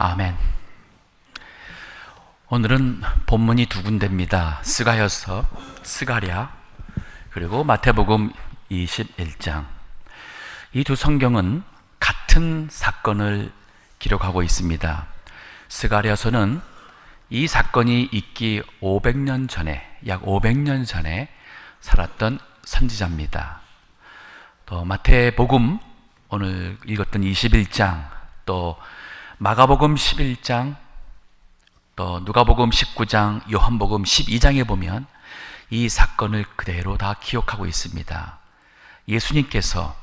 아멘. 오늘은 본문이 두 군데입니다. 스가랴서, 스가랴, 그리고 마태복음 21장. 이 두 성경은 같은 사건을 기록하고 있습니다. 스가랴서는 이 사건이 있기 500년 전에, 약 500년 전에 살았던 선지자입니다. 또 마태복음, 오늘 읽었던 21장, 또 마가복음 11장, 또 누가복음 19장, 요한복음 12장에 보면 이 사건을 그대로 다 기억하고 있습니다. 예수님께서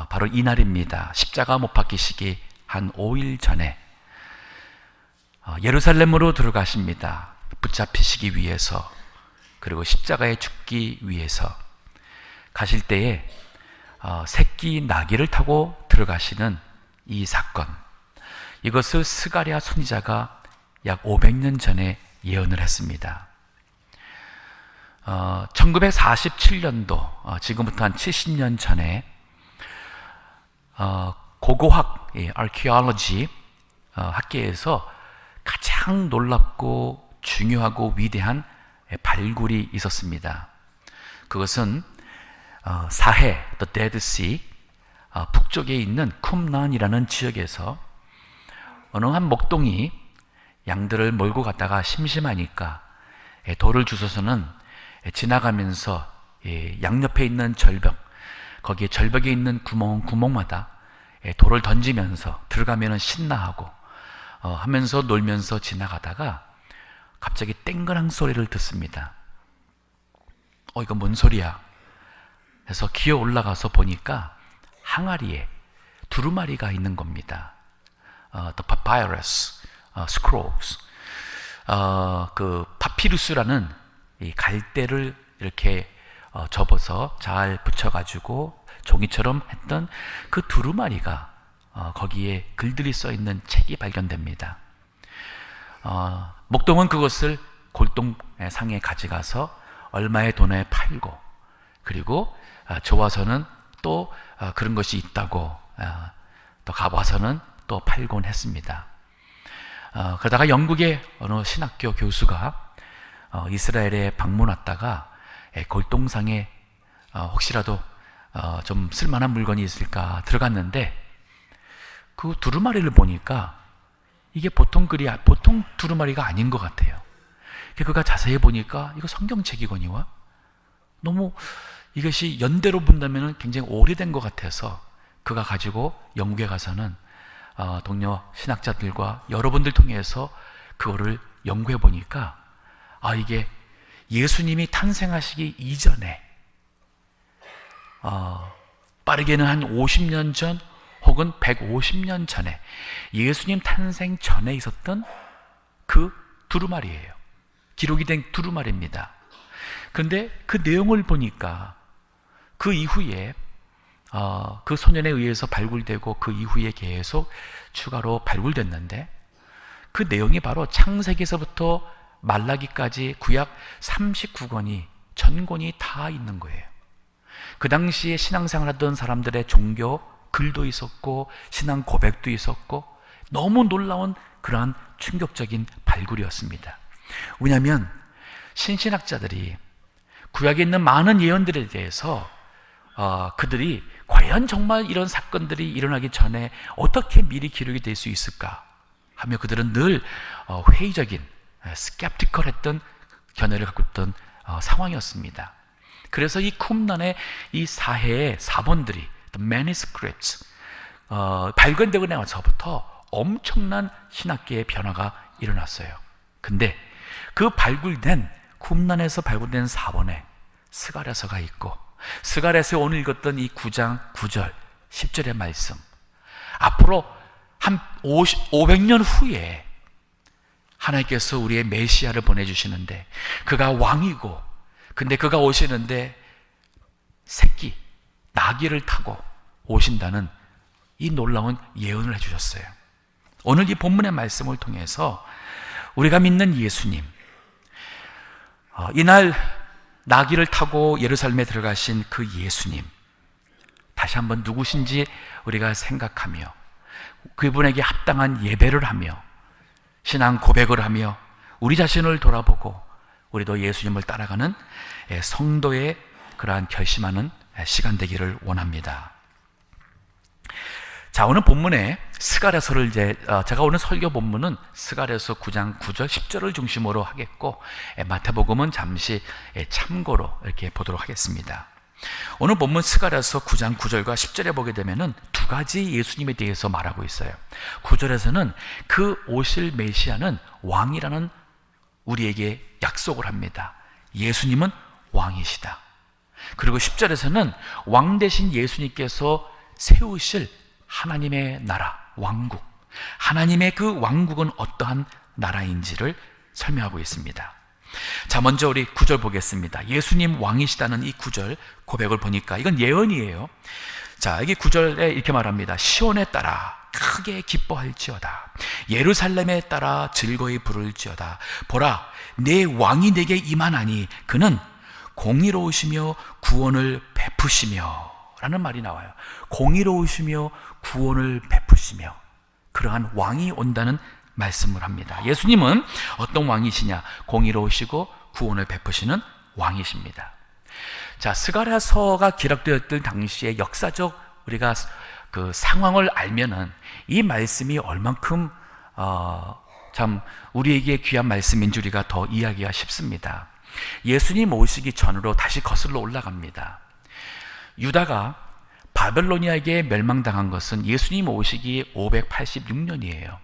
바로 이날입니다. 십자가 못 박히시기 한 5일 전에 예루살렘으로 들어가십니다. 붙잡히시기 위해서, 그리고 십자가에 죽기 위해서 가실 때에 새끼 나귀를 타고 들어가시는 이 사건, 이것을 스가랴 선지자가 약 500년 전에 예언을 했습니다. 1947년도, 지금부터 한 70년 전에 고고학, archaeology 학계에서 가장 놀랍고 중요하고 위대한 발굴이 있었습니다. 그것은 사해, the Dead Sea, 북쪽에 있는 쿰란이라는 지역에서 어느 한 목동이 양들을 몰고 갔다가 심심하니까 돌을 주워서는 지나가면서 양옆에 있는 절벽, 거기에 절벽에 있는 구멍마다 돌을 던지면서 들어가면 신나하고 하면서 놀면서 지나가다가 갑자기 땡그랑 소리를 듣습니다. 이거 뭔 소리야? 해서 기어 올라가서 보니까 항아리에 두루마리가 있는 겁니다. The papyrus scrolls, 그 파피루스라는 이 갈대를 이렇게 접어서 잘 붙여가지고 종이처럼 했던 그 두루마리가 거기에 글들이 써 있는 책이 발견됩니다. 목동은 그것을 골동상에 가져가서 얼마의 돈에 팔고, 그리고 좋아서는 또 그런 것이 있다고 또 가봐서는 또 팔곤 했습니다. 그러다가 영국의 어느 신학교 교수가 이스라엘에 방문 왔다가 골동상에 혹시라도 좀 쓸만한 물건이 있을까 들어갔는데 그 두루마리를 보니까 이게 보통 두루마리가 아닌 것 같아요. 그가 자세히 보니까 이거 성경책이거니와 너무 이것이 연대로 본다면 굉장히 오래된 것 같아서 그가 가지고 영국에 가서는 동료 신학자들과 여러분들 통해서 그거를 연구해 보니까 이게 예수님이 탄생하시기 이전에 빠르게는 한 50년 전 혹은 150년 전에 예수님 탄생 전에 있었던 그 두루마리예요. 기록이 된 두루마리입니다. 그런데 그 내용을 보니까 그 이후에 그 소년에 의해서 발굴되고 그 이후에 계속 추가로 발굴됐는데 그 내용이 바로 창세기에서부터 말라기까지 구약 39권이 전권이 다 있는 거예요. 그 당시에 신앙생활하던 사람들의 종교 글도 있었고 신앙 고백도 있었고 너무 놀라운 그러한 충격적인 발굴이었습니다. 왜냐하면 신신학자들이 구약에 있는 많은 예언들에 대해서 그들이 과연 정말 이런 사건들이 일어나기 전에 어떻게 미리 기록이 될 수 있을까 하며 그들은 늘 회의적인 skeptical했던 견해를 갖고 있던 상황이었습니다. 그래서 이 쿰란의 이 사해의 사본들이 the manuscripts 발견되고 나서부터 엄청난 신학계의 변화가 일어났어요. 근데 그 발굴된 쿰란에서 발굴된 사본에 스가랴서가 있고 스가랴서에 오늘 읽었던 이 9장 9절 10절의 말씀, 앞으로 한 500년 후에 하나님께서 우리의 메시아를 보내주시는데 그가 왕이고, 근데 그가 오시는데 새끼 나귀를 타고 오신다는 이 놀라운 예언을 해주셨어요. 오늘 이 본문의 말씀을 통해서 우리가 믿는 예수님, 이날 나귀를 타고 예루살렘에 들어가신 그 예수님, 다시 한번 누구신지 우리가 생각하며 그분에게 합당한 예배를 하며 신앙 고백을 하며 우리 자신을 돌아보고 우리도 예수님을 따라가는 성도의 그러한 결심하는 시간 되기를 원합니다. 자, 오늘 본문에 스가랴서를 제가 오늘 설교 본문은 스가랴서 9장 9절 10절을 중심으로 하겠고 마태복음은 잠시 참고로 이렇게 보도록 하겠습니다. 오늘 본문 스가랴서 9장 9절과 10절에 보게 되면은 두 가지 예수님에 대해서 말하고 있어요. 9절에서는 그 오실 메시아는 왕이라는 우리에게 약속을 합니다. 예수님은 왕이시다. 그리고 10절에서는 왕 대신 예수님께서 세우실 하나님의 나라, 왕국, 하나님의 그 왕국은 어떠한 나라인지를 설명하고 있습니다. 자, 먼저 우리 9절 보겠습니다. 예수님 왕이시다는 이 9절 고백을 보니까 이건 예언이에요. 자, 여기 9절에 이렇게 말합니다. 시온에 따라 크게 기뻐할지어다. 예루살렘에 따라 즐거이 부를지어다. 보라, 내 왕이 내게 임하나니 그는 공의로우시며 구원을 베푸시며 라는 말이 나와요. 공의로우시며 구원을 베푸시며 그러한 왕이 온다는 말씀을 합니다. 예수님은 어떤 왕이시냐? 공의로우시고 구원을 베푸시는 왕이십니다. 자, 스가랴서가 기록되었던 당시에 역사적 우리가 그 상황을 알면은 이 말씀이 얼만큼 참 우리에게 귀한 말씀인 줄 우리가 더 이해하기가 쉽습니다. 예수님 오시기 전으로 다시 거슬러 올라갑니다. 유다가 바벨로니아에게 멸망당한 것은 예수님 오시기 586년이에요.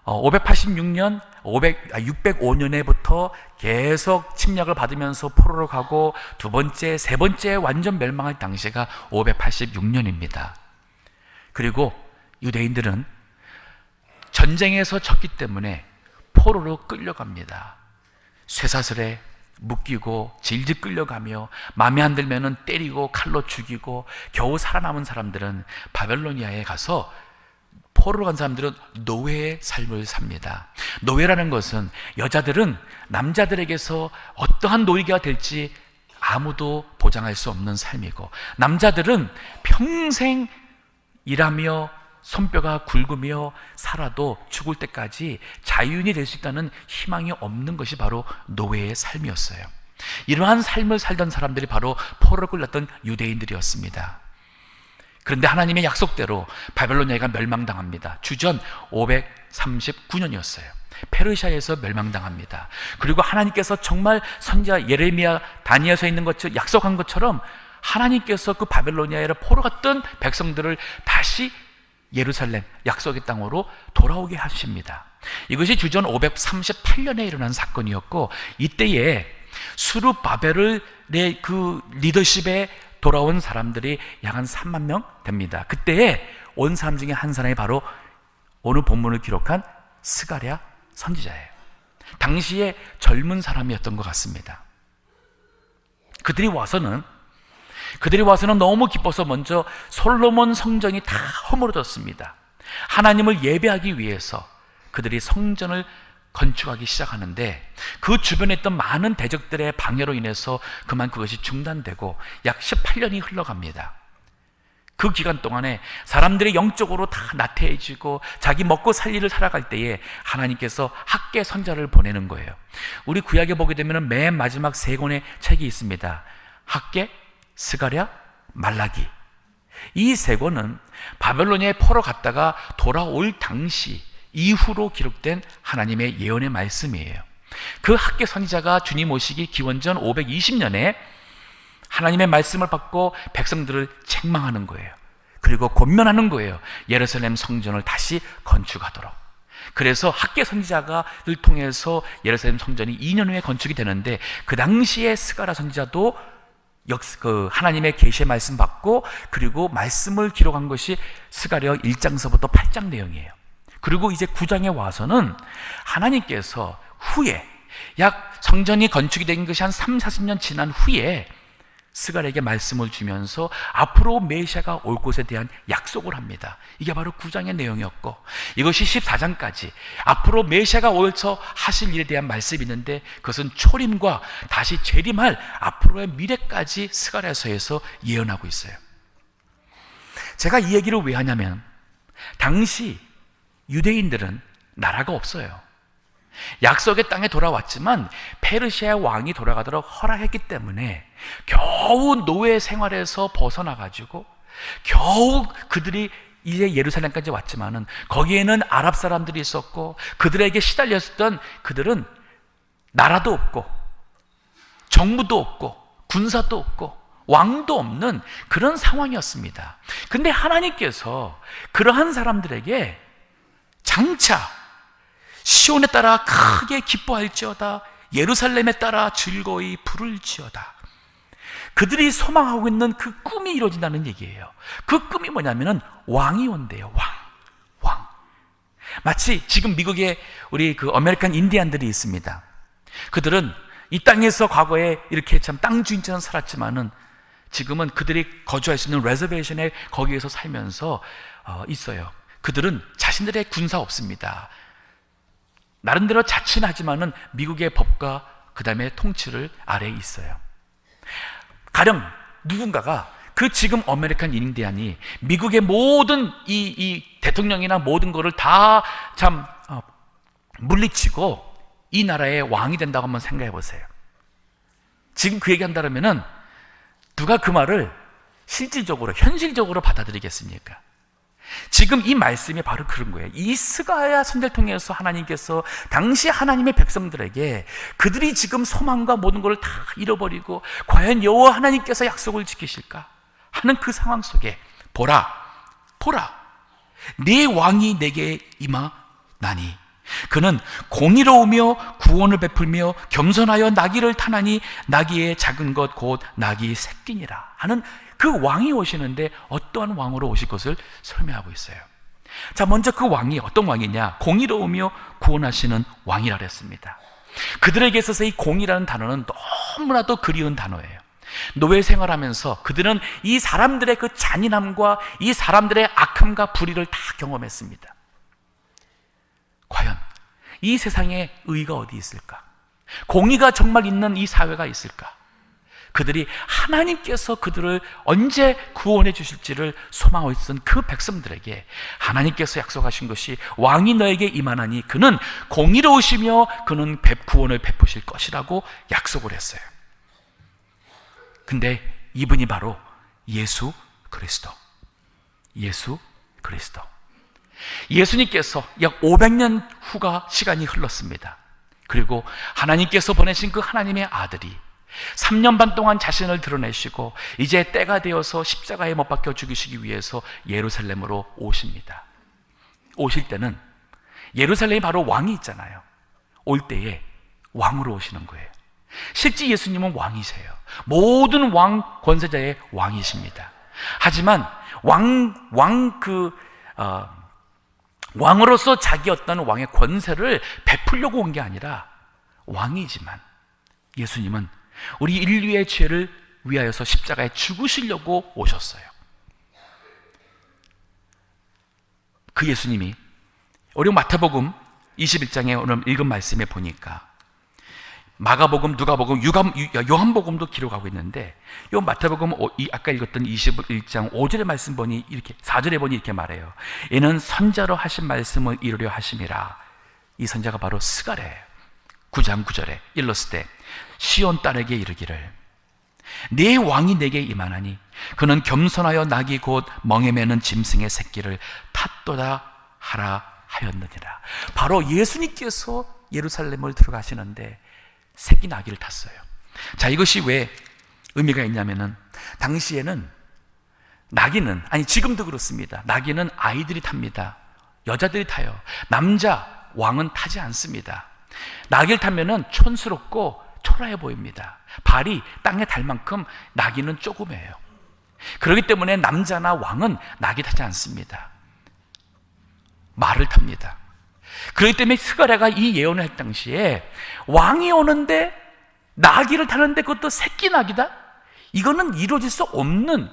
586년, 605년에부터 계속 침략을 받으면서 포로로 가고 두 번째, 세 번째 완전 멸망할 당시가 586년입니다. 그리고 유대인들은 전쟁에서 졌기 때문에 포로로 끌려갑니다. 쇠사슬에 묶이고 질질 끌려가며 마음에 안 들면은 때리고 칼로 죽이고 겨우 살아남은 사람들은 바벨로니아에 가서 포로로 간 사람들은 노예의 삶을 삽니다. 노예라는 것은 여자들은 남자들에게서 어떠한 노예가 될지 아무도 보장할 수 없는 삶이고 남자들은 평생 일하며 손뼈가 굵으며 살아도 죽을 때까지 자유인이 될 수 있다는 희망이 없는 것이 바로 노예의 삶이었어요. 이러한 삶을 살던 사람들이 바로 포로로 끌렸던 유대인들이었습니다. 그런데 하나님의 약속대로 바벨로니아가 멸망당합니다. 주전 539년이었어요. 페르시아에서 멸망당합니다. 그리고 하나님께서 정말 선지자 예레미야, 다니엘서에 있는 것처럼 약속한 것처럼 하나님께서 그 바벨로니아에 포로 갔던 백성들을 다시 예루살렘 약속의 땅으로 돌아오게 하십니다. 이것이 주전 538년에 일어난 사건이었고 이때에 수르바벨의 그 리더십에 돌아온 사람들이 약 한 3만 명 됩니다. 그때에 온 사람 중에 한 사람이 바로 오늘 본문을 기록한 스가랴 선지자예요. 당시에 젊은 사람이었던 것 같습니다. 그들이 와서는 너무 기뻐서 먼저 솔로몬 성전이 다 허물어졌습니다. 하나님을 예배하기 위해서 그들이 성전을 건축하기 시작하는데 그 주변에 있던 많은 대적들의 방해로 인해서 그만 그것이 중단되고 약 18년이 흘러갑니다. 그 기간 동안에 사람들이 영적으로 다 나태해지고 자기 먹고 살 일을 살아갈 때에 하나님께서 학개 선자를 보내는 거예요. 우리 구약에 보게 되면 맨 마지막 세 권의 책이 있습니다. 학개, 스가랴, 말라기. 이 세 권은 바벨로니아에 포로 갔다가 돌아올 당시 이후로 기록된 하나님의 예언의 말씀이에요. 그 학개 선지자가 주님 오시기 기원전 520년에 하나님의 말씀을 받고 백성들을 책망하는 거예요. 그리고 권면하는 거예요. 예루살렘 성전을 다시 건축하도록. 그래서 학개 선지자를 통해서 예루살렘 성전이 2년 후에 건축이 되는데 그 당시에 스가랴 선지자도 하나님의 계시의 말씀 받고 그리고 말씀을 기록한 것이 스가랴 1장서부터 8장 내용이에요. 그리고 이제 9장에 와서는 하나님께서 후에 약 성전이 건축이 된 것이 한 3, 40년 지난 후에 스가랴에게 말씀을 주면서 앞으로 메시아가 올 것에 대한 약속을 합니다. 이게 바로 9장의 내용이었고 이것이 14장까지 앞으로 메시아가 올서 하실 일에 대한 말씀이 있는데 그것은 초림과 다시 재림할 앞으로의 미래까지 스가랴서에서 예언하고 있어요. 제가 이 얘기를 왜 하냐면 당시 유대인들은 나라가 없어요. 약속의 땅에 돌아왔지만 페르시아 왕이 돌아가도록 허락했기 때문에 겨우 노예 생활에서 벗어나가지고 겨우 그들이 이제 예루살렘까지 왔지만은 거기에는 아랍 사람들이 있었고 그들에게 시달렸던 그들은 나라도 없고 정부도 없고 군사도 없고 왕도 없는 그런 상황이었습니다. 근데 하나님께서 그러한 사람들에게 장차 시온에 따라 크게 기뻐할지어다, 예루살렘에 따라 즐거이 부를지어다, 그들이 소망하고 있는 그 꿈이 이루어진다는 얘기예요. 그 꿈이 뭐냐면은 왕이 온대요. 왕. 마치 지금 미국에 우리 그 아메리칸 인디안들이 있습니다. 그들은 이 땅에서 과거에 이렇게 참 땅 주인처럼 살았지만은 지금은 그들이 거주할 수 있는 레저베이션에 거기에서 살면서 있어요. 그들은 자신들의 군사 없습니다. 나름대로 자치하지만은 미국의 법과 그 다음에 통치를 아래에 있어요. 가령 누군가가 그 지금 아메리칸 인디안이 미국의 모든 이 대통령이나 모든 거를 다 참 물리치고 이 나라의 왕이 된다고 한번 생각해 보세요. 지금 그 얘기 한다면은 누가 그 말을 실질적으로 현실적으로 받아들이겠습니까? 지금 이 말씀이 바로 그런 거예요. 이 스가랴 선지자를 통해서 하나님께서 당시 하나님의 백성들에게 그들이 지금 소망과 모든 걸 다 잃어버리고 과연 여호와 하나님께서 약속을 지키실까 하는 그 상황 속에 보라 네 왕이 내게 임하나니 그는 공의로우며 구원을 베풀며 겸손하여 나귀를 타나니 나귀의 작은 것 곧 나귀 새끼니라 하는 그 왕이 오시는데 어떠한 왕으로 오실 것을 설명하고 있어요. 자, 먼저 그 왕이 어떤 왕이냐? 공의로우며 구원하시는 왕이라 그랬습니다. 그들에게 있어서 이 공의라는 단어는 너무나도 그리운 단어예요. 노예 생활하면서 그들은 이 사람들의 그 잔인함과 이 사람들의 악함과 불의를 다 경험했습니다. 과연 이 세상에 의가 어디 있을까? 공의가 정말 있는 이 사회가 있을까? 그들이 하나님께서 그들을 언제 구원해 주실지를 소망하고 있던 그 백성들에게 하나님께서 약속하신 것이 왕이 너에게 임하나니 그는 공의로우시며 그는 구원을 베푸실 것이라고 약속을 했어요. 근데 이분이 바로 예수 그리스도. 예수님께서 약 500년 후가 시간이 흘렀습니다. 그리고 하나님께서 보내신 그 하나님의 아들이 3년 반 동안 자신을 드러내시고 이제 때가 되어서 십자가에 못 박혀 죽이시기 위해서 예루살렘으로 오십니다. 오실 때는 예루살렘이 바로 왕이 있잖아요. 올 때에 왕으로 오시는 거예요. 실제 예수님은 왕이세요. 모든 왕 권세자의 왕이십니다. 하지만 왕으로서 자기 어떤 왕의 권세를 베풀려고 온 게 아니라 왕이지만 예수님은 우리 인류의 죄를 위하여서 십자가에 죽으시려고 오셨어요. 그 예수님이 우리 마태복음 21장에 오늘 읽은 말씀에 보니까 마가복음, 누가복음, 요한복음도 기록하고 있는데 이 마태복음 아까 읽었던 21장 5절의 말씀 보니 이렇게 4절에 보니 이렇게 말해요. 이는 선자로 하신 말씀을 이루려 하심이라. 이 선자가 바로 스가랴예요. 9장 9절에 일렀을 때 시온 딸에게 이르기를 네 왕이 내게 임하나니 그는 겸손하여 나귀 곧 멍에 매는 짐승의 새끼를 탔도다 하라 하였느니라. 바로 예수님께서 예루살렘을 들어가시는데 새끼 나귀를 탔어요. 자, 이것이 왜 의미가 있냐면은 당시에는 나귀는, 아니 지금도 그렇습니다. 나귀는 아이들이 탑니다. 여자들이 타요. 남자 왕은 타지 않습니다. 나귀를 타면은 촌스럽고 초라해 보입니다. 발이 땅에 닿을 만큼 나귀는 조그매요. 그렇기 때문에 남자나 왕은 나귀 타지 않습니다. 말을 탑니다. 그렇기 때문에 스가랴가 이 예언을 할 당시에 왕이 오는데 나귀를 타는데 그것도 새끼 나귀다? 이거는 이루어질 수 없는,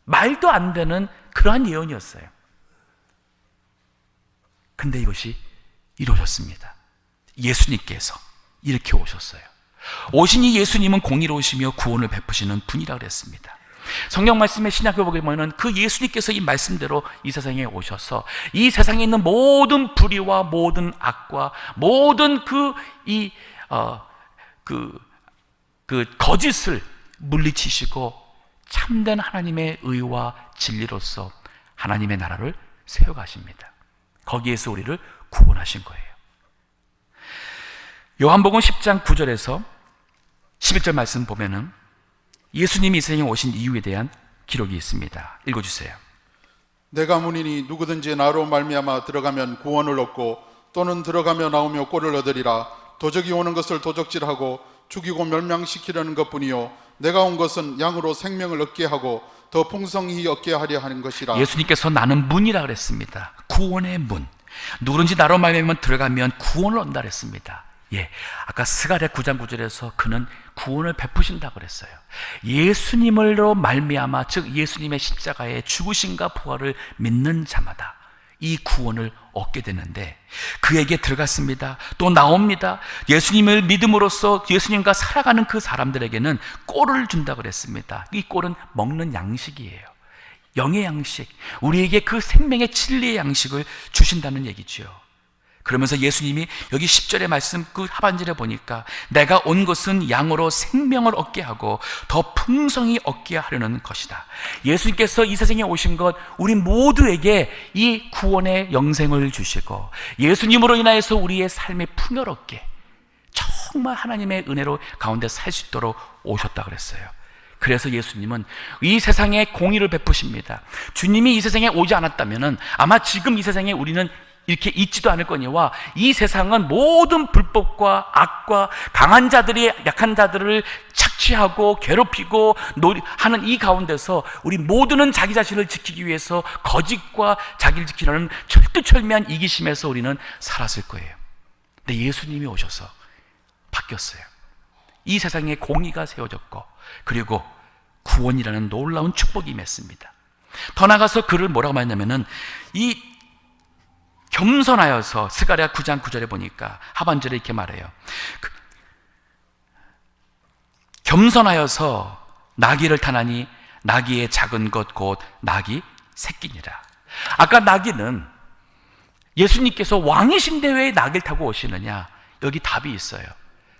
말도 안 되는 그러한 예언이었어요. 근데 이것이 이루어졌습니다. 예수님께서 이렇게 오셨어요. 오신 이 예수님은 공의로우시며 구원을 베푸시는 분이라고 그랬습니다. 성경 말씀의 신약을 보게 보면 그 예수님께서 이 말씀대로 이 세상에 오셔서 이 세상에 있는 모든 불의와 모든 악과 모든 거짓을 물리치시고 참된 하나님의 의와 진리로서 하나님의 나라를 세워가십니다. 거기에서 우리를 구원하신 거예요. 요한복음 10장 9절에서 11절 말씀 보면은 예수님이 이 세상에 오신 이유에 대한 기록이 있습니다. 읽어주세요. 내가 문이니 누구든지 나로 말미암아 들어가면 구원을 얻고 또는 들어가며 나오며 꼴을 얻으리라. 도적이 오는 것을 도적질하고 죽이고 멸망시키려는 것뿐이요 내가 온 것은 양으로 생명을 얻게 하고 더 풍성히 얻게 하려 하는 것이라. 예수님께서 나는 문이라 그랬습니다. 구원의 문. 누구든지 나로 말미암아 들어가면 구원을 얻는다 그랬습니다. 예, 아까 스가랴 9장 9절에서 그는 구원을 베푸신다고 그랬어요. 예수님으로 말미암아, 즉 예수님의 십자가의 죽으심과 부활을 믿는 자마다 이 구원을 얻게 되는데 그에게 들어갔습니다. 또 나옵니다. 예수님을 믿음으로써 예수님과 살아가는 그 사람들에게는 꼴을 준다고 그랬습니다. 이 꼴은 먹는 양식이에요. 영의 양식, 우리에게 그 생명의 진리의 양식을 주신다는 얘기죠. 그러면서 예수님이 여기 10절의 말씀 그 하반절에 보니까 내가 온 것은 양으로 생명을 얻게 하고 더 풍성히 얻게 하려는 것이다. 예수님께서 이 세상에 오신 것 우리 모두에게 이 구원의 영생을 주시고 예수님으로 인하여서 우리의 삶이 풍요롭게 정말 하나님의 은혜로 가운데 살 수 있도록 오셨다 그랬어요. 그래서 예수님은 이 세상에 공의를 베푸십니다. 주님이 이 세상에 오지 않았다면 아마 지금 이 세상에 우리는 이렇게 있지도 않을 거니와 이 세상은 모든 불법과 악과 강한 자들이 약한 자들을 착취하고 괴롭히고 하는 이 가운데서 우리 모두는 자기 자신을 지키기 위해서 거짓과 자기를 지키려는 철두철미한 이기심에서 우리는 살았을 거예요. 근데 예수님이 오셔서 바뀌었어요. 이 세상에 공의가 세워졌고 그리고 구원이라는 놀라운 축복이 임했습니다. 더 나아가서 그를 뭐라고 말했냐면은 이 겸손하여서 스가랴 9장 9절에 보니까 하반절에 이렇게 말해요. 겸손하여서 나귀를 타나니 나귀의 작은 것 곧 나귀 새끼니라. 아까 나귀는 예수님께서 왕이신데 왜 나귀를 타고 오시느냐? 여기 답이 있어요.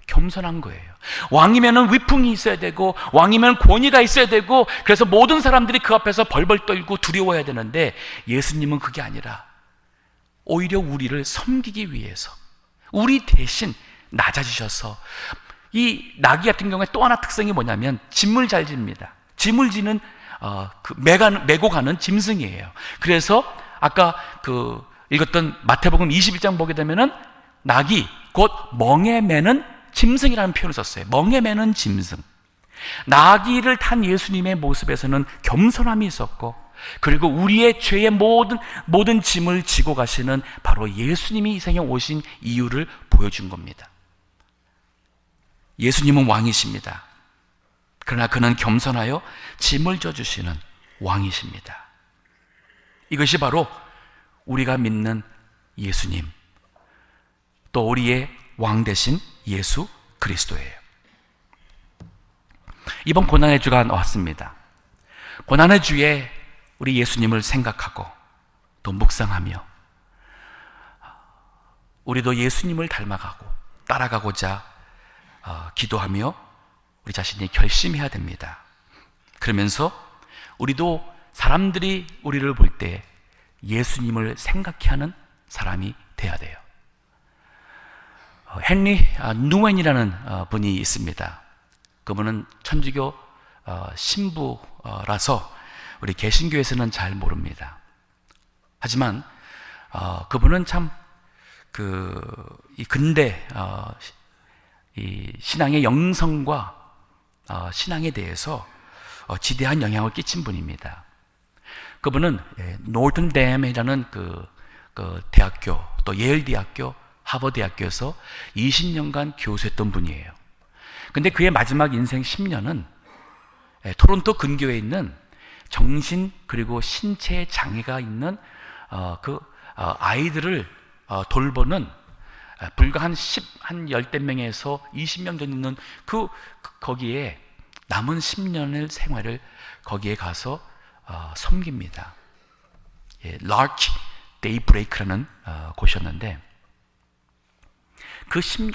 겸손한 거예요. 왕이면은 위풍이 있어야 되고 왕이면 권위가 있어야 되고 그래서 모든 사람들이 그 앞에서 벌벌 떨고 두려워해야 되는데 예수님은 그게 아니라 오히려 우리를 섬기기 위해서 우리 대신 낮아지셔서 이 나귀 같은 경우에 또 하나 특성이 뭐냐면 짐을 잘 집니다. 짐을 지는 메고 가는 짐승이에요. 그래서 아까 읽었던 마태복음 21장 보게 되면은 나귀 곧 멍에 매는 짐승이라는 표현을 썼어요. 멍에 매는 짐승. 나귀를 탄 예수님의 모습에서는 겸손함이 있었고 그리고 우리의 죄의 모든 짐을 지고 가시는 바로 예수님이 이 세상에 오신 이유를 보여준 겁니다. 예수님은 왕이십니다. 그러나 그는 겸손하여 짐을 져주시는 왕이십니다. 이것이 바로 우리가 믿는 예수님, 또 우리의 왕 되신 예수 그리스도예요. 이번 고난의 주가 왔습니다. 고난의 주에 우리 예수님을 생각하고 또 묵상하며 우리도 예수님을 닮아가고 따라가고자 기도하며 우리 자신이 결심해야 됩니다. 그러면서 우리도 사람들이 우리를 볼 때 예수님을 생각해 하는 사람이 돼야 돼요. 헨리 누웬이라는 분이 있습니다. 그분은 천주교 신부라서 우리 개신교에서는 잘 모릅니다. 하지만 그분은 참 이 근대 이 신앙의 영성과 신앙에 대해서 지대한 영향을 끼친 분입니다. 그분은 노튼댐이라는 그 대학교, 또 예일 대학교, 하버드 대학교에서 20년간 교수했던 분이에요. 근데 그의 마지막 인생 10년은 토론토 근교에 있는 정신 그리고 신체 장애가 있는 아이들을 돌보는 불과 한 10대 명에서 20명 정도 있는 거기에 남은 10년의 생활을 거기에 가서 섬깁니다. Lark Daybreak라는 곳이었는데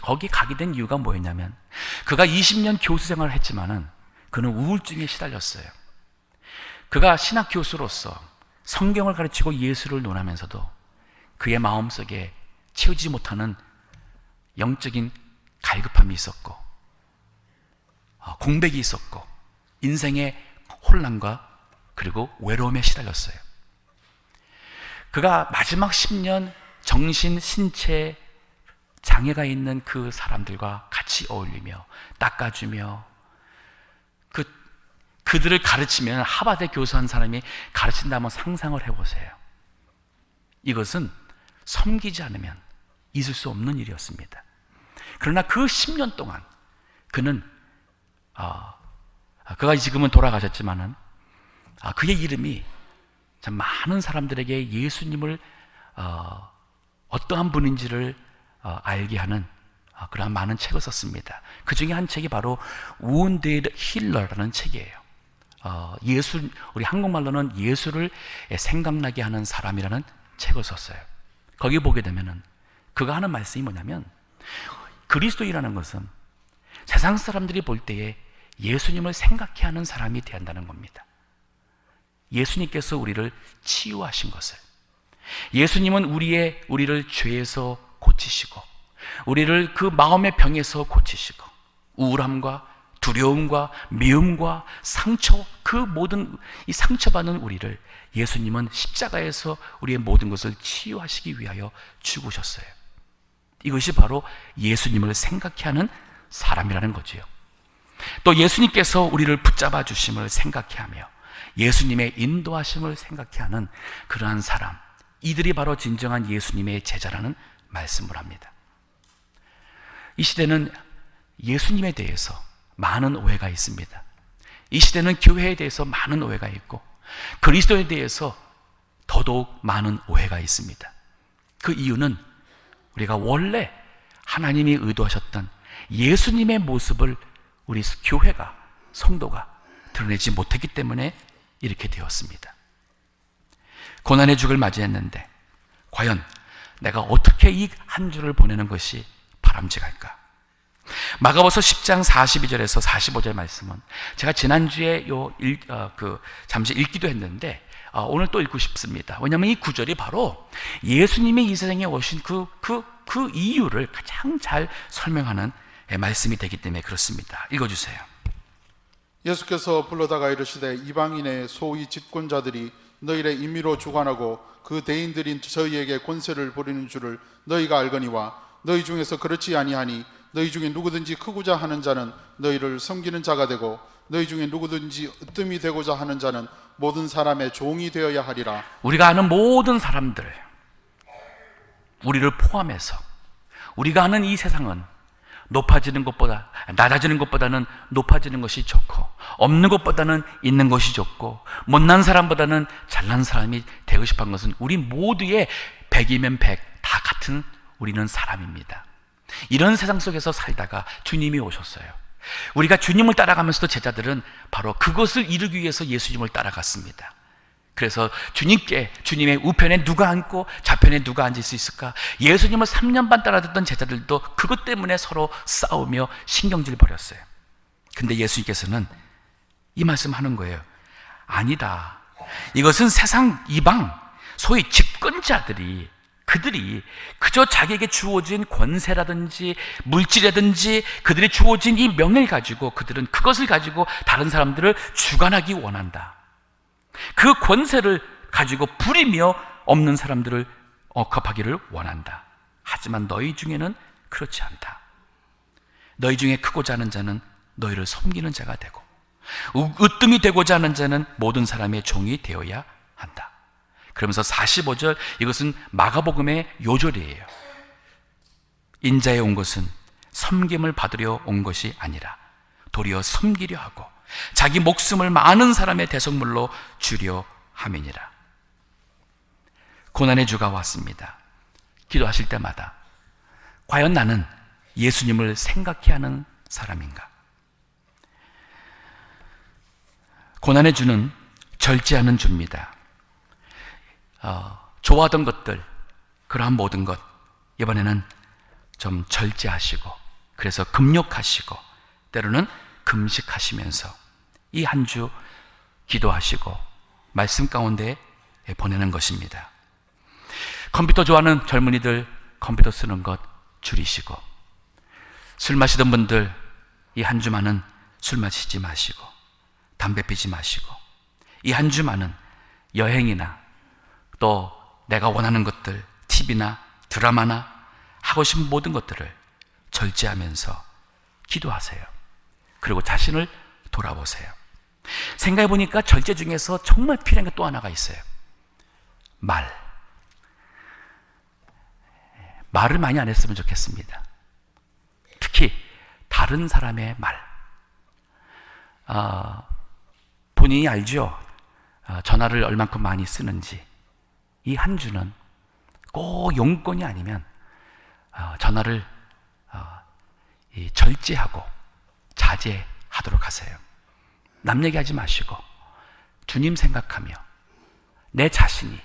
거기 가게 된 이유가 뭐였냐면 그가 20년 교수 생활을 했지만은 그는 우울증에 시달렸어요. 그가 신학 교수로서 성경을 가르치고 예수를 논하면서도 그의 마음속에 채우지 못하는 영적인 갈급함이 있었고 공백이 있었고 인생의 혼란과 그리고 외로움에 시달렸어요. 그가 마지막 10년 정신, 신체 장애가 있는 그 사람들과 같이 어울리며 닦아주며 그들을 가르치면 하버드 교수 한 사람이 가르친다면 상상을 해보세요. 이것은 섬기지 않으면 있을 수 없는 일이었습니다. 그러나 그 10년 동안 그는 그가 지금은 돌아가셨지만은 그의 이름이 참 많은 사람들에게 예수님을 어떠한 분인지를 알게 하는 그러한 많은 책을 썼습니다. 그 중에 한 책이 바로 Wounded Healer라는 책이에요. 우리 한국말로는 예수를 생각나게 하는 사람이라는 책을 썼어요. 거기 보게 되면은 그가 하는 말씀이 뭐냐면 그리스도인이라는 것은 세상 사람들이 볼 때에 예수님을 생각해 하는 사람이 되어야 한다는 겁니다. 예수님께서 우리를 치유하신 것을, 예수님은 우리를 죄에서 고치시고 우리를 그 마음의 병에서 고치시고 우울함과 두려움과 미움과 상처, 그 모든 이 상처받는 우리를 예수님은 십자가에서 우리의 모든 것을 치유하시기 위하여 죽으셨어요. 이것이 바로 예수님을 생각해 하는 사람이라는 거지요. 또 예수님께서 우리를 붙잡아 주심을 생각해 하며 예수님의 인도하심을 생각해 하는 그러한 사람, 이들이 바로 진정한 예수님의 제자라는 말씀을 합니다. 이 시대는 예수님에 대해서 많은 오해가 있습니다. 이 시대는 교회에 대해서 많은 오해가 있고 그리스도에 대해서 더더욱 많은 오해가 있습니다. 그 이유는 우리가 원래 하나님이 의도하셨던 예수님의 모습을 우리 교회가, 성도가 드러내지 못했기 때문에 이렇게 되었습니다. 고난의 죽을 맞이했는데 과연 내가 어떻게 이 한 주를 보내는 것이 바람직할까? 마가복음 10장 42절에서 45절 말씀은 제가 지난주에 잠시 읽기도 했는데 오늘 또 읽고 싶습니다. 왜냐하면 이 구절이 바로 예수님이 이 세상에 오신 그 이유를 가장 잘 설명하는 말씀이 되기 때문에 그렇습니다. 읽어주세요. 예수께서 불러다가 이르시되 이방인의 소위 집권자들이 너희를 임의로 주관하고 그 대인들인 저희에게 권세를 부리는 줄을 너희가 알거니와 너희 중에서 그렇지 아니하니 너희 중에 누구든지 크고자 하는 자는 너희를 섬기는 자가 되고 너희 중에 누구든지 으뜸이 되고자 하는 자는 모든 사람의 종이 되어야 하리라. 우리가 아는 모든 사람들, 우리를 포함해서 우리가 아는 이 세상은 높아지는 것보다, 낮아지는 것보다는 높아지는 것이 좋고 없는 것보다는 있는 것이 좋고 못난 사람보다는 잘난 사람이 되고 싶은 것은 우리 모두의 100이면 100 다 같은 우리는 사람입니다. 이런 세상 속에서 살다가 주님이 오셨어요. 우리가 주님을 따라가면서도 제자들은 바로 그것을 이루기 위해서 예수님을 따라갔습니다. 그래서 주님의 우편에 누가 앉고 좌편에 누가 앉을 수 있을까? 예수님을 3년 반 따라듣던 제자들도 그것 때문에 서로 싸우며 신경질 벌였어요. 근데 예수님께서는 이 말씀하는 거예요. 아니다. 이것은 세상 이방 소위 집권자들이 그들이 그저 자기에게 주어진 권세라든지 물질이라든지 그들이 주어진 이 명예를 가지고 그들은 그것을 가지고 다른 사람들을 주관하기 원한다. 그 권세를 가지고 부리며 없는 사람들을 억압하기를 원한다. 하지만 너희 중에는 그렇지 않다. 너희 중에 크고자 하는 자는 너희를 섬기는 자가 되고 으뜸이 되고자 하는 자는 모든 사람의 종이 되어야 한다. 그러면서 45절, 이것은 마가복음의 요절이에요. 인자에 온 것은 섬김을 받으려 온 것이 아니라 도리어 섬기려 하고 자기 목숨을 많은 사람의 대속물로 주려 함이니라. 고난의 주가 왔습니다. 기도하실 때마다 과연 나는 예수님을 생각해 하는 사람인가? 고난의 주는 절제하는 주입니다. 좋아하던 것들, 그러한 모든 것 이번에는 좀 절제하시고, 그래서 금욕하시고 때로는 금식하시면서 이 한 주 기도하시고 말씀 가운데 보내는 것입니다. 컴퓨터 좋아하는 젊은이들 컴퓨터 쓰는 것 줄이시고, 술 마시던 분들 이 한 주만은 술 마시지 마시고 담배 피지 마시고, 이 한 주만은 여행이나 또 내가 원하는 것들, TV나 드라마나 하고 싶은 모든 것들을 절제하면서 기도하세요. 그리고 자신을 돌아보세요. 생각해 보니까 절제 중에서 정말 필요한 게 또 하나가 있어요. 말을 많이 안 했으면 좋겠습니다. 특히 다른 사람의 말. 본인이 알죠? 전화를 얼만큼 많이 쓰는지. 이 한 주는 꼭 용건이 아니면 전화를 절제하고 자제하도록 하세요. 남 얘기하지 마시고 주님 생각하며 내 자신이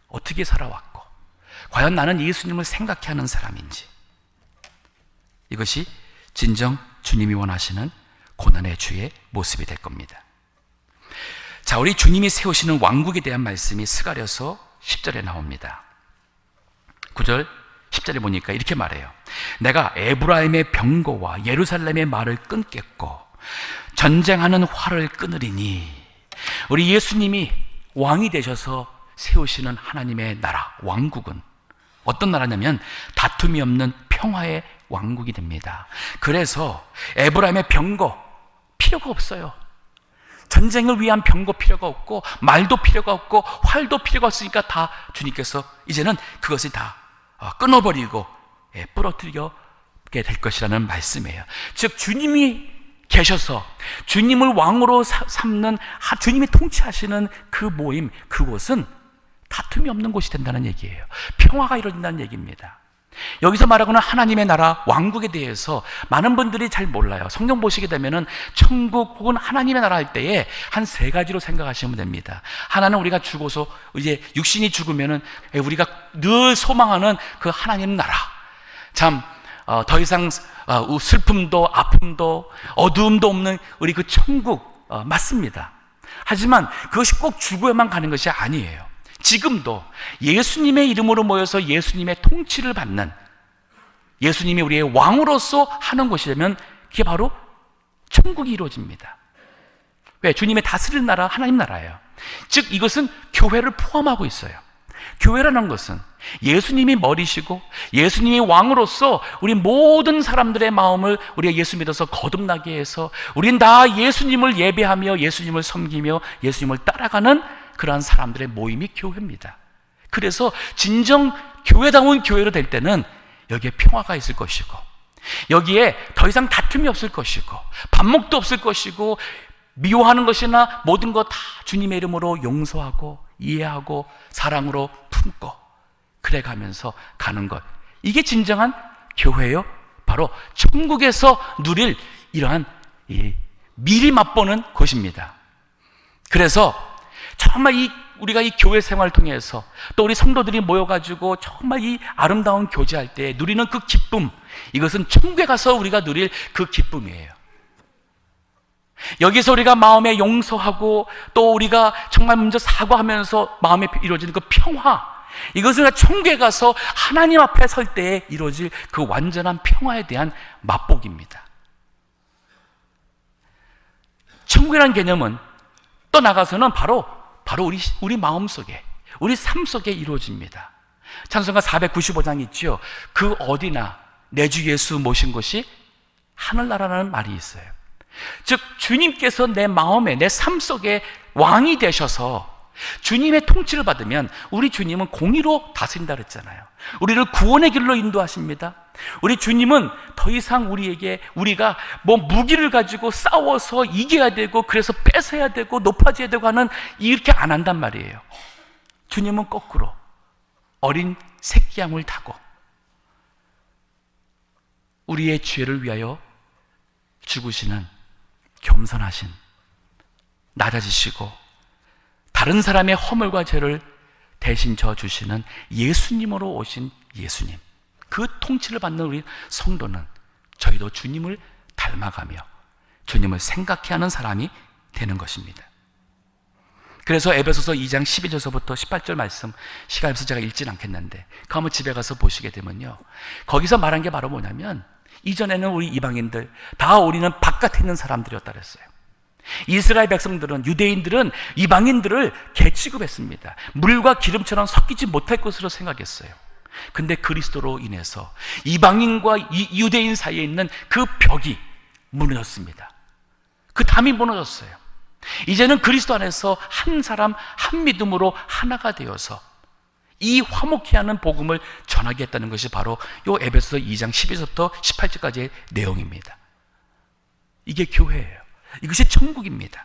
어떻게 살아왔고 과연 나는 예수님을 생각해 하는 사람인지, 이것이 진정 주님이 원하시는 고난의 주의 모습이 될 겁니다. 자, 우리 주님이 세우시는 왕국에 대한 말씀이 스가랴서 10절에 나옵니다. 9절 10절에 보니까 이렇게 말해요. 내가 에브라임의 병거와 예루살렘의 말을 끊겠고 전쟁하는 활을 끊으리니. 우리 예수님이 왕이 되셔서 세우시는 하나님의 나라, 왕국은 어떤 나라냐면 다툼이 없는 평화의 왕국이 됩니다. 그래서 에브라임의 병거 필요가 없어요. 전쟁을 위한 병거 필요가 없고 말도 필요가 없고 활도 필요가 없으니까 다 주님께서 이제는 그것을 다 끊어버리고 부러뜨리게 될 것이라는 말씀이에요. 즉 주님이 계셔서 주님을 왕으로 삼는, 주님이 통치하시는 그 모임, 그곳은 다툼이 없는 곳이 된다는 얘기예요. 평화가 이루어진다는 얘기입니다. 여기서 말하고는 하나님의 나라 왕국에 대해서 많은 분들이 잘 몰라요. 성경 보시게 되면은 천국 혹은 하나님의 나라 할 때에 한 세 가지로 생각하시면 됩니다. 하나는 우리가 죽어서 이제 육신이 죽으면은 우리가 늘 소망하는 그 하나님 나라. 참 더 이상 슬픔도 아픔도 어두움도 없는 우리 그 천국 맞습니다. 하지만 그것이 꼭 죽어야만 가는 것이 아니에요. 지금도 예수님의 이름으로 모여서 예수님의 통치를 받는, 예수님이 우리의 왕으로서 하는 것이라면 그게 바로 천국이 이루어집니다. 왜? 주님의 다스리는 나라, 하나님 나라예요. 즉 이것은 교회를 포함하고 있어요. 교회라는 것은 예수님이 머리시고 예수님이 왕으로서 우리 모든 사람들의 마음을 우리가 예수 믿어서 거듭나게 해서 우린 다 예수님을 예배하며 예수님을 섬기며 예수님을 따라가는 그러한 사람들의 모임이 교회입니다. 그래서 진정 교회다운 교회로 될 때는 여기에 평화가 있을 것이고 여기에 더 이상 다툼이 없을 것이고 반목도 없을 것이고 미워하는 것이나 모든 것 다 주님의 이름으로 용서하고 이해하고 사랑으로 품고 그래가면서 가는 것, 이게 진정한 교회요. 바로 천국에서 누릴 이러한 미리 맛보는 것입니다. 그래서 정말 우리가 이 교회 생활을 통해서 또 우리 성도들이 모여가지고 정말 이 아름다운 교제할 때 누리는 그 기쁨, 이것은 천국에 가서 우리가 누릴 그 기쁨이에요. 여기서 우리가 마음에 용서하고 또 우리가 정말 먼저 사과하면서 마음에 이루어지는 그 평화, 이것은 천국에 가서 하나님 앞에 설 때에 이루어질 그 완전한 평화에 대한 맛보기입니다. 천국이라는 개념은 또 나가서는 바로 우리 마음 속에, 우리 삶 속에 이루어집니다. 찬송가 495장 있죠. 그 어디나 내 주 예수 모신 곳이 하늘나라라는 말이 있어요. 즉 주님께서 내 마음에, 내 삶 속에 왕이 되셔서 주님의 통치를 받으면 우리 주님은 공의로 다스린다 그랬잖아요. 우리를 구원의 길로 인도하십니다. 우리 주님은 더 이상 우리가 뭐 무기를 가지고 싸워서 이겨야 되고 그래서 뺏어야 되고 높아져야 되고 하는 이렇게 안 한단 말이에요. 주님은 거꾸로 어린 새끼양을 타고 우리의 죄를 위하여 죽으시는 겸손하신 낮아지시고 다른 사람의 허물과 죄를 대신 져주시는 예수님으로 오신 예수님, 그 통치를 받는 우리 성도는 저희도 주님을 닮아가며 주님을 생각해 하는 사람이 되는 것입니다. 그래서 에베소서 2장 12절서부터 18절 말씀, 시간이 없어서 제가 읽진 않겠는데 그 한번 집에 가서 보시게 되면요, 거기서 말한 게 바로 뭐냐면, 이전에는 우리 이방인들 다 우리는 바깥에 있는 사람들이었다 그랬어요. 이스라엘 백성들은, 유대인들은 이방인들을 개취급했습니다. 물과 기름처럼 섞이지 못할 것으로 생각했어요. 근데 그리스도로 인해서 이방인과 유대인 사이에 있는 그 벽이 무너졌습니다. 그 담이 무너졌어요. 이제는 그리스도 안에서 한 사람 한 믿음으로 하나가 되어서 이 화목케 하는 복음을 전하겠다는 것이 바로 요 에베소서 2장 12절부터 18절까지의 내용입니다. 이게 교회예요. 이것이 천국입니다.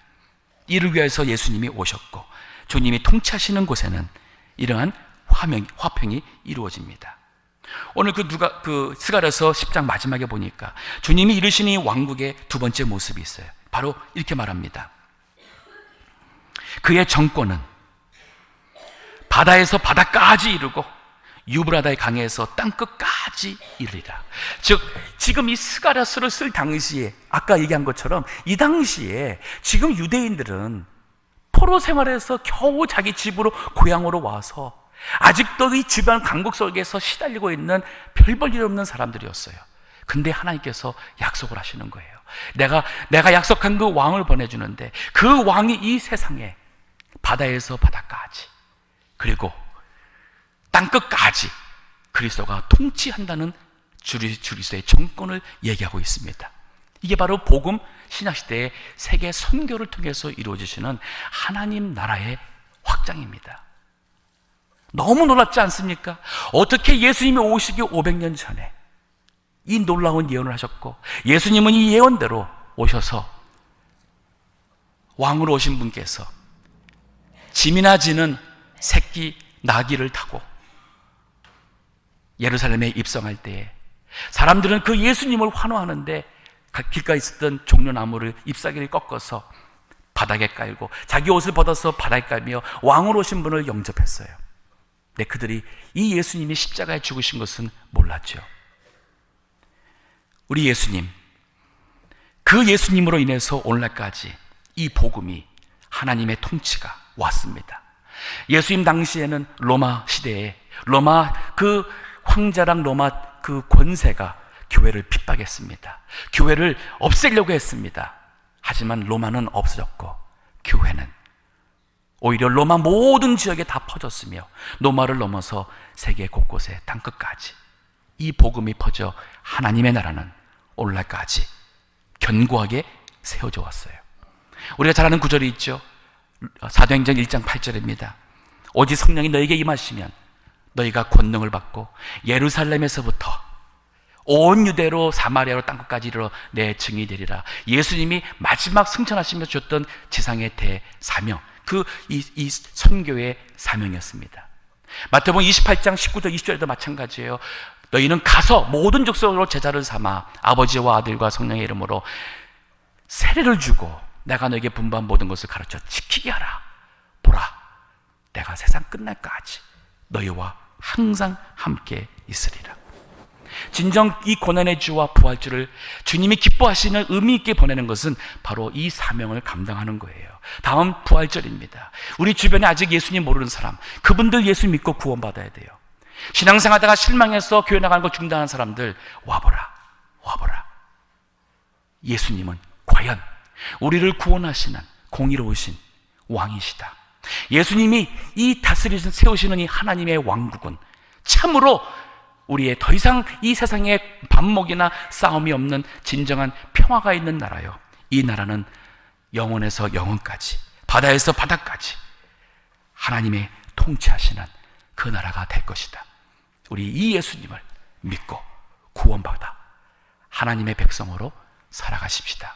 이를 위해서 예수님이 오셨고 주님이 통치하시는 곳에는 이러한 화평이 이루어집니다. 오늘 그 스가랴서 10장 마지막에 보니까 주님이 이루신 이 왕국의 두 번째 모습이 있어요. 바로 이렇게 말합니다. 그의 정권은 바다에서 바다까지 이르고 유브라다의 강에서 땅끝까지 이르리라. 즉 지금 이 스가랴서를 쓸 당시에, 아까 얘기한 것처럼 이 당시에 지금 유대인들은 포로 생활에서 겨우 자기 집으로 고향으로 와서 아직도 이 주변 강국 속에서 시달리고 있는 별 볼 일 없는 사람들이었어요. 근데 하나님께서 약속을 하시는 거예요. 내가 약속한 그 왕을 보내주는데 그 왕이 이 세상에 바다에서 바다까지 그리고 땅끝까지 그리스도가 통치한다는 그리스도의 정권을 얘기하고 있습니다. 이게 바로 복음 신약시대의 세계 선교를 통해서 이루어지시는 하나님 나라의 확장입니다. 너무 놀랍지 않습니까? 어떻게 예수님이 오시기 500년 전에 이 놀라운 예언을 하셨고, 예수님은 이 예언대로 오셔서 왕으로 오신 분께서 짐이나 지는 새끼 나귀를 타고 예루살렘에 입성할 때에 사람들은 그 예수님을 환호하는데 길가에 있었던 종려나무를 잎사귀를 꺾어서 바닥에 깔고 자기 옷을 벗어서 바닥에 깔며 왕으로 오신 분을 영접했어요. 근데 그들이 이 예수님이 십자가에 죽으신 것은 몰랐죠. 우리 예수님, 그 예수님으로 인해서 오늘날까지 이 복음이, 하나님의 통치가 왔습니다. 예수님 당시에는 로마 시대에 로마 그 황자랑 로마 그 권세가 교회를 핍박했습니다. 교회를 없애려고 했습니다. 하지만 로마는 없어졌고 교회는 오히려 로마 모든 지역에 다 퍼졌으며 로마를 넘어서 세계 곳곳에 땅끝까지 이 복음이 퍼져 하나님의 나라는 오늘날까지 견고하게 세워져 왔어요. 우리가 잘 아는 구절이 있죠. 사도행전 1장 8절입니다. 오직 성령이 너에게 임하시면 너희가 권능을 받고 예루살렘에서부터 온 유대로 사마리아로 땅끝까지 이르러 내 증인이 되리라. 예수님이 마지막 승천하시며 주셨던 지상의 대사명, 이 선교의 사명이었습니다. 마태복음 28장 19절 20절에도 마찬가지예요. 너희는 가서 모든 족속으로 제자를 삼아 아버지와 아들과 성령의 이름으로 세례를 주고 내가 너에게 분부한 모든 것을 가르쳐 지키게 하라. 보라, 내가 세상 끝날까지 너희와 항상 함께 있으리라. 진정 이 고난의 주와 부활주를 주님이 기뻐하시는 의미 있게 보내는 것은 바로 이 사명을 감당하는 거예요. 다음 부활절입니다. 우리 주변에 아직 예수님 모르는 사람, 그분들 예수 믿고 구원받아야 돼요. 신앙생활하다가 실망해서 교회 나가는 거 중단한 사람들, 와보라. 예수님은 과연 우리를 구원하시는 공의로우신 왕이시다. 예수님이 이 다스리신 세우시는 이 하나님의 왕국은 참으로 우리의 더 이상 이 세상에 반목이나 싸움이 없는 진정한 평화가 있는 나라요. 이 나라는 영원에서 영원까지, 바다에서 바다까지 하나님의 통치하시는 그 나라가 될 것이다. 우리 이 예수님을 믿고 구원받아 하나님의 백성으로 살아가십시다.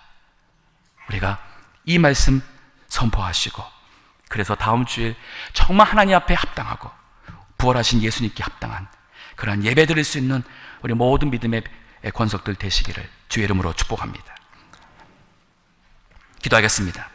우리가 이 말씀 선포하시고, 그래서 다음 주일 정말 하나님 앞에 합당하고 부활하신 예수님께 합당한 그러한 예배 드릴 수 있는 우리 모든 믿음의 권속들 되시기를 주의 이름으로 축복합니다. 기도하겠습니다.